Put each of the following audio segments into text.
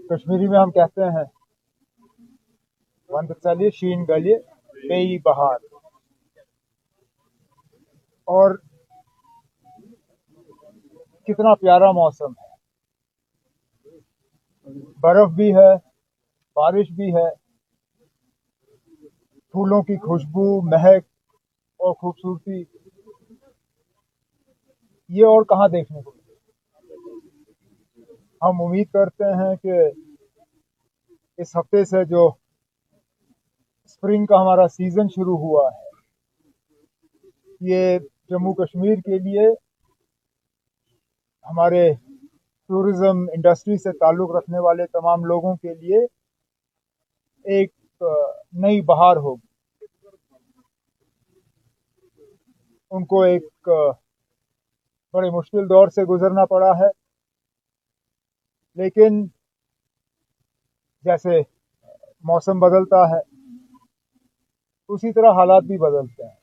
کشمیری میں ہم کہتے ہیں وند چلیے شین گلیے بے بہار، اور کتنا پیارا موسم ہے، برف بھی ہے، بارش بھی ہے، پھولوں کی خوشبو، مہک اور خوبصورتی یہ اور کہاں دیکھنے کو ملے۔ ہم امید کرتے ہیں کہ اس ہفتے سے جو اسپرنگ کا ہمارا سیزن شروع ہوا ہے، یہ جموں کشمیر کے لیے، ہمارے ٹورزم انڈسٹری سے تعلق رکھنے والے تمام لوگوں کے لیے ایک نئی بہار ہوگی۔ ان کو ایک بڑے مشکل دور سے گزرنا پڑا ہے، لیکن جیسے موسم بدلتا ہے اسی طرح حالات بھی بدلتے ہیں۔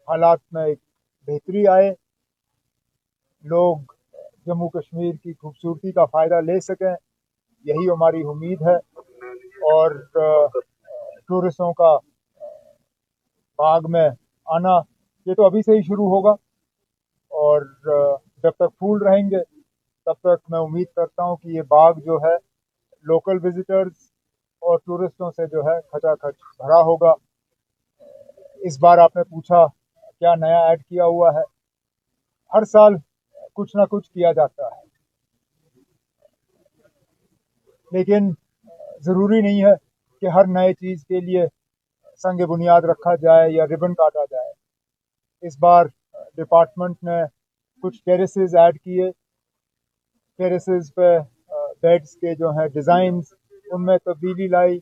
حالات میں ایک بہتری آئے، لوگ جموں کشمیر کی خوبصورتی کا فائدہ لے سکیں، یہی ہماری امید ہے۔ اور ٹورسٹوں کا باغ میں آنا یہ تو ابھی سے ہی شروع ہوگا، اور جب تک پھول رہیں گے تب تک میں امید کرتا ہوں کہ یہ باغ جو ہے لوکل وزٹرز اور ٹورسٹوں سے جو ہے کھچا کھچ بھرا ہوگا۔ اس بار آپ نے پوچھا کیا نیا ایڈ کیا ہوا ہے۔ ہر سال کچھ نہ کچھ کیا جاتا ہے، لیکن ضروری نہیں ہے کہ ہر نئے چیز کے لیے سنگ بنیاد رکھا جائے یا ربن کاٹا جائے۔ اس بار ڈپارٹمنٹ نے کچھ ٹیریسز ایڈ کیے، ٹیریسز پہ بیڈز کے جو ہیں ڈیزائنز ان میں تبدیلی لائی،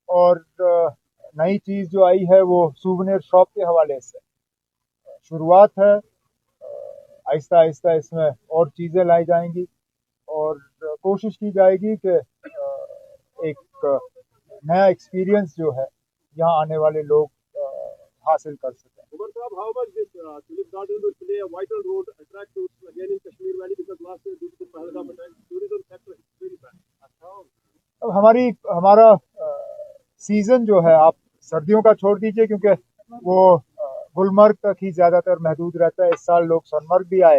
اور نئی چیز جو آئی ہے وہ سوونیر شاپ کے حوالے سے شروعات ہے۔ آہستہ آہستہ اس میں اور چیزیں لائی جائیں گی، اور کوشش کی جائے گی کہ ایک نیا ایکسپیرینس جو ہے یہاں آنے والے لوگ حاصل کر سکیں۔ Umar Saab, how much this Tulip Garden will play a vital role to attract tourists again in Kashmir Valley, because last year due to the Pahalgam attack, tourism sector is very bad. اب ہمارا season جو ہے آپ سردیوں کا چھوڑ دیجئے، کیونکہ وہ گلمرگ تک ہی زیادہ تر محدود رہتا ہے۔ اس سال لوگ سونمرگ بھی آئے،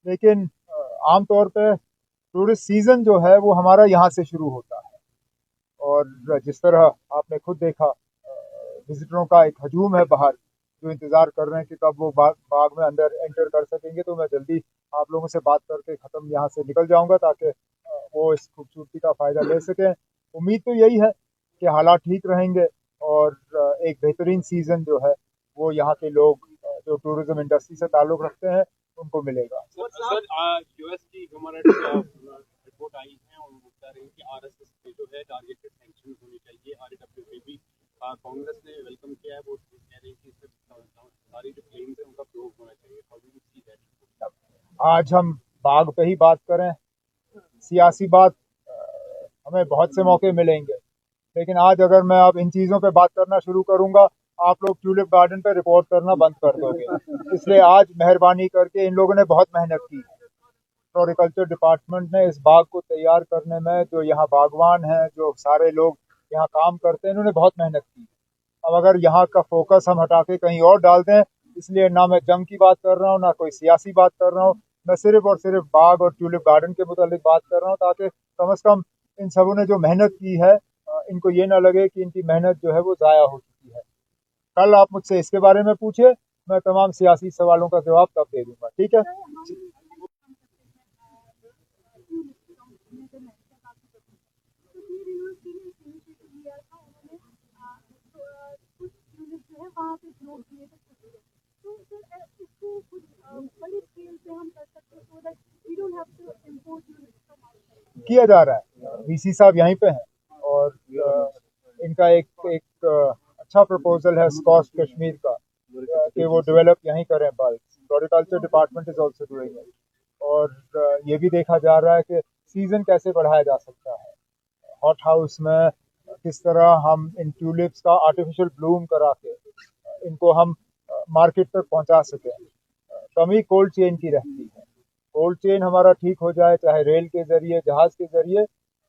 لیکن عام طور پہ ٹورسٹ سیزن جو ہے وہ ہمارا یہاں سے شروع ہوتا ہے، اور جس طرح آپ نے خود دیکھا وزٹروں کا ایک ہجوم ہے باہر جو انتظار کر رہے ہیں کہ کب وہ باغ میں اندر انٹر کر سکیں گے، تو میں جلدی آپ لوگوں سے بات کر کے ختم یہاں سے نکل جاؤں گا تاکہ وہ اس خوبصورتی کا فائدہ لے سکیں۔ امید تو یہی ہے کہ حالات ٹھیک رہیں گے اور ایک بہترین سیزن جو ہے وہ یہاں کے لوگ جو ٹورزم انڈسٹری سے تعلق رکھتے ہیں ان کو ملے گا۔ سر یو ایس کی ہمارا رپورٹ آئی ہے اور وہ بتا رہے ہیں کہ آر ایس ایس پہ جو ہے ٹارگیٹڈ سینکشن ہونی چاہیے۔ آر ڈبلیو پہ بھی کانگریس نے ویلکم کیا ہے، وہ کہہ رہے ہیں کہ ساری جو کلیمز ہیں ان کا پروو ہونا چاہیے۔ آج ہم باغ پہ ہی بات کریں، سیاسی بات ہمیں بہت سے موقع ملیں گے، لیکن آج اگر میں اب ان چیزوں پہ بات کرنا شروع کروں گا آپ لوگ ٹیولپ گارڈن پہ رپورٹ کرنا بند کر دو گے۔ اس لیے آج مہربانی کر کے، ان لوگوں نے بہت محنت کی، فلوریکلچر ڈپارٹمنٹ نے اس باغ کو تیار کرنے میں، جو یہاں باغوان ہیں، جو سارے لوگ یہاں کام کرتے ہیں، انہوں نے بہت محنت کی۔ اب اگر یہاں کا فوکس ہم ہٹا کے کہیں اور ڈال دیں، اس لیے نہ میں جنگ کی بات کر رہا ہوں، نہ کوئی سیاسی بات کر رہا ہوں، میں صرف اور صرف باغ اور ٹیولپ گارڈن کے متعلق بات کر رہا ہوں، تاکہ کم از کم ان سبوں نے جو محنت کی ہے ان کو یہ نہ لگے کہ ان کی محنت جو ہے وہ ضائع ہو چکی ہے۔ کل آپ مجھ سے اس کے بارے میں پوچھے، میں تمام سیاسی سوالوں کا جواب تب دے دوں گا، ٹھیک ہے؟ کیا جا رہا ہے، وی سی صاحب یہیں پہ ہیں، اور ان کا ایک اچھا پروپوزل ہے اسکاچ کشمیر کا کہ وہ ڈیولپ یہیں کریں بلک۔ Floriculture department is also doing it, اور یہ بھی دیکھا جا رہا ہے کہ سیزن کیسے بڑھایا جا سکتا ہے۔ ہاٹ ہاؤس میں کس طرح ہم ان ٹیولپس کا آرٹیفیشل بلوم کرا کے ان کو ہم مارکیٹ تک پہنچا سکیں۔ کمی کولڈ چین کی رہتی ہے، کولڈ چین ہمارا ٹھیک ہو جائے، چاہے ریل کے ذریعے، جہاز کے ذریعے،